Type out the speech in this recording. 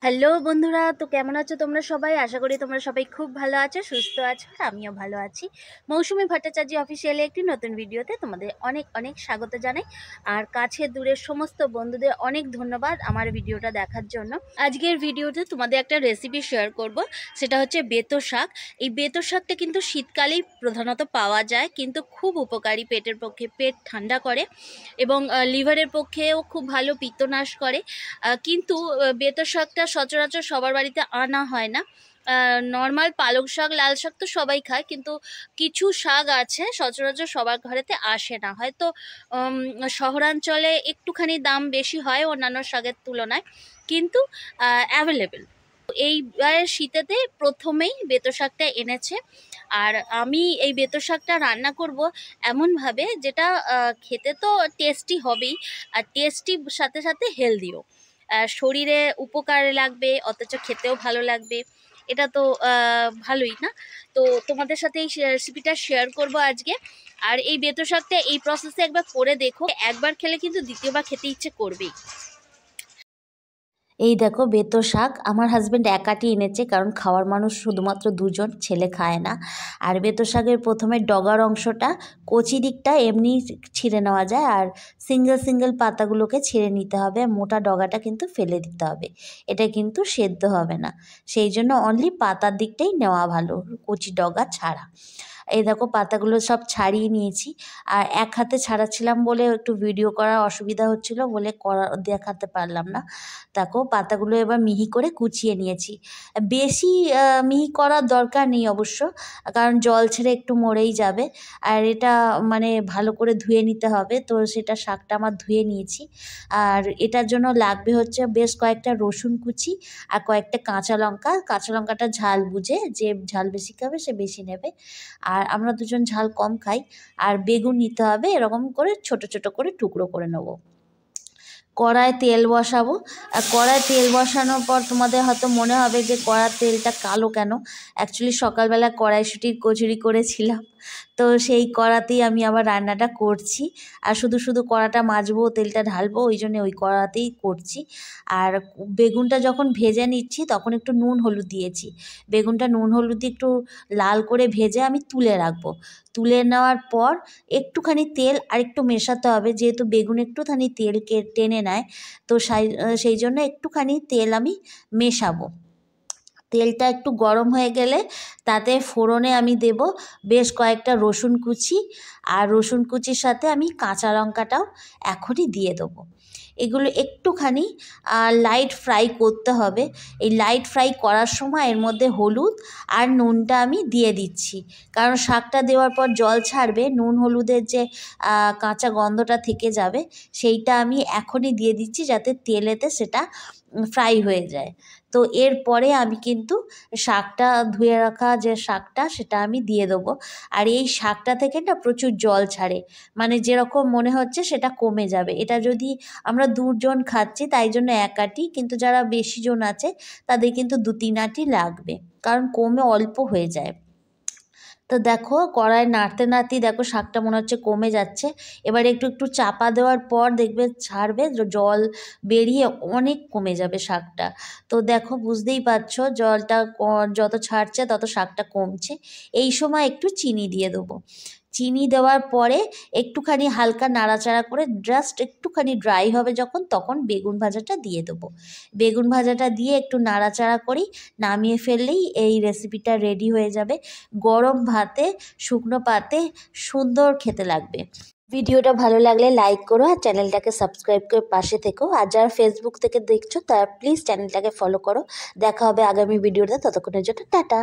Hello বন্ধুরা, তো কেমন আছো তোমরা সবাই? আশা করি তোমরা সবাই খুব ভালো আছো, সুস্থ আছো, আর আমিও ভালো আছি। মৌসুমী ভট্টাচার্য অফিসিয়ালি একটি নতুন ভিডিওতে তোমাদের অনেক অনেক স্বাগত জানাই। আর কাছে দূরের সমস্ত বন্ধুদের অনেক ধন্যবাদ আমার ভিডিওটা দেখার জন্য। আজকের ভিডিওতে তোমাদের একটা রেসিপি শেয়ার করব, সেটা হচ্ছে বেতো শাক। এই বেতো শাকটা কিন্তু শীতকালেই প্রধানত পাওয়া যায়, কিন্তু খুব উপকারী পেটের পক্ষে, পেট ঠান্ডা করে এবং লিভারের পক্ষেও খুব ভালো, পিত্তনাশ করে। কিন্তু বেতো শাকটা সচরাচর সবার বাড়িতে আনা হয় না। নর্মাল পালং শাক, লাল শাক তো সবাই খায়, কিন্তু কিছু শাক আছে সচরাচর সবার ঘরেতে আসে না। হয়তো শহরাঞ্চলে একটুখানি দাম বেশি হয় অন্যান্য শাকের তুলনায়, কিন্তু অ্যাভেলেবেল। এইবার শীতেতে প্রথমেই বেতো শাকটা এনেছে, আর আমি এই বেতো শাকটা রান্না করব এমনভাবে যেটা খেতে তো টেস্টি হবেই, আর টেস্টির সাথে সাথে হেলদিও। শরীরে উপকার লাগবে, অথচ খেতেও ভালো লাগবে। এটা তো ভালোই না? তো তোমাদের সাথে এই রেসিপিটা শেয়ার করব আজকে। আর এই বেতো শাকটা এই প্রসেসে একবার করে দেখো, একবার খেলে কিন্তু দ্বিতীয়বার খেতে ইচ্ছে করবেই। এই দেখো বেতো শাক আমার হাজব্যান্ড একাটি এনেছে, কারণ খাওয়ার মানুষ শুধুমাত্র দুজন, ছেলে খায় না। আর বেতো শাকের প্রথমে ডগার অংশটা, কচি দিকটা এমনি ছিঁড়ে নেওয়া যায়, আর সিঙ্গেল সিঙ্গেল পাতাগুলোকে ছিঁড়ে নিতে হবে, মোটা ডগাটা কিন্তু ফেলে দিতে হবে। এটা কিন্তু সেদ্ধ হবে না, সেই জন্য অনলি পাতার দিকটাই নেওয়া ভালো, কচি ডগা ছাড়া। এই দেখো পাতাগুলো সব ছাড়িয়ে নিয়েছি, আর এক হাতে ছাড়াচ্ছিলাম বলে একটু ভিডিও করার অসুবিধা হচ্ছিল বলে দেখাতে পারলাম না। দেখো পাতাগুলো এবার মিহি করে কুচিয়ে নিয়েছি। বেশি মিহি করার দরকার নেই অবশ্য, কারণ জল ছেড়ে একটু মরেই যাবে। আর এটা মানে ভালো করে ধুয়ে নিতে হবে, তো সেটা শাকটা আমার ধুয়ে নিয়েছি। আর এটার জন্য লাগবে হচ্ছে বেশ কয়েকটা রসুন কুচি আর কয়েকটা কাঁচা লঙ্কা। কাঁচা লঙ্কাটা ঝাল বুঝে, যে ঝাল বেশি খাবে সে বেশি নেবে, আর আমরা দুজন ঝাল কম খাই। আর বেগুন নিতে হবে, এরকম করে ছোট ছোট করে টুকরো করে নেবো। কড়ায় তেল বসাবো। আর কড়ায় তেল বসানোর পর তোমাদের হয়তো মনে হবে যে কড়ার তেলটা কালো কেন। অ্যাকচুয়ালি সকালবেলা কড়াইশুঁটির কচুরি করেছিলাম, তো সেই কড়াতেই আমি আবার রান্নাটা করছি। আর শুধু শুধু কড়াটা মাজবো, তেলটা ঢালবো, ওই জন্য ওই কড়াতেই করছি। আর বেগুনটা যখন ভেজে নিচ্ছি তখন একটু নুন হলুদ দিয়েছি। বেগুনটা নুন হলুদ দিয়ে একটু লাল করে ভেজে আমি তুলে রাখবো। তুলে নেওয়ার পর একটুখানি তেল আর একটু মেশাতে হবে, যেহেতু বেগুন একটুখানি তেলকে টেনে নেয়, তো সেই জন্য একটুখানি তেল আমি মেশাবো। তেলটা একটু গরম হয়ে গেলে তাতে ফোড়নে আমি দেব বেশ কয়েকটা রসুন কুচি, আর রসুন কুচির সাথে আমি কাঁচা লঙ্কাটাও এখনই দিয়ে দেবো। এগুলো একটুখানি লাইট ফ্রাই করতে হবে। এই লাইট ফ্রাই করার সময় এর মধ্যে হলুদ আর নুনটা আমি দিয়ে দিচ্ছি, কারণ শাকটা দেওয়ার পর জল ছাড়বে, নুন হলুদের যে কাঁচা গন্ধটা থেকে যাবে, সেইটা আমি এখনই দিয়ে দিচ্ছি যাতে তেলেতে সেটা ফ্রাই হয়ে যায়। তো এরপরে আমি কিন্তু শাকটা, ধুয়ে রাখা যে শাকটা, সেটা আমি দিয়ে দেবো। আর এই শাকটা থেকে না প্রচুর জল ছাড়ে, মানে যেরকম মনে হচ্ছে সেটা কমে যাবে। এটা যদি আমরা দুজন খাচ্ছি তাই জন্য এক আঁটি, কিন্তু যারা বেশি জন আছে তাদের কিন্তু 2-3 আঁটি লাগবে, কারণ কমে অল্প হয়ে যায়। তো দেখো কড়াই নাড়তে নাড়তেই দেখো শাকটা মনে হচ্ছে কমে যাচ্ছে। এবারে একটু একটু চাপা দেওয়ার পর দেখবে ছাড়বে, জল বেরিয়ে অনেক কমে যাবে শাকটা। তো দেখো বুঝতেই পারছো জলটা যত ছাড়ছে তত শাকটা কমছে। এই সময় একটু চিনি দিয়ে দেবো। চিনি দেওয়ার পরে একটুখানি হালকা নাড়াচাড়া করে জাস্ট একটুখানি ড্রাই হবে যখন, তখন বেগুন ভাজাটা দিয়ে দেবো। বেগুন ভাজাটা দিয়ে একটু নাড়াচাড়া করি, নামিয়ে ফেললেই এই রেসিপিটা রেডি হয়ে যাবে। গরম ভাতে, শুকনো পাতে সুন্দর খেতে লাগবে। ভিডিওটা ভালো লাগলে লাইক করো, আর চ্যানেলটাকে সাবস্ক্রাইব করে পাশে থেকো। আর যারা ফেসবুক থেকে দেখছো তারা প্লিজ চ্যানেলটাকে ফলো করো। দেখা হবে আগামী ভিডিওতে, ততক্ষণের জন্য টাটা।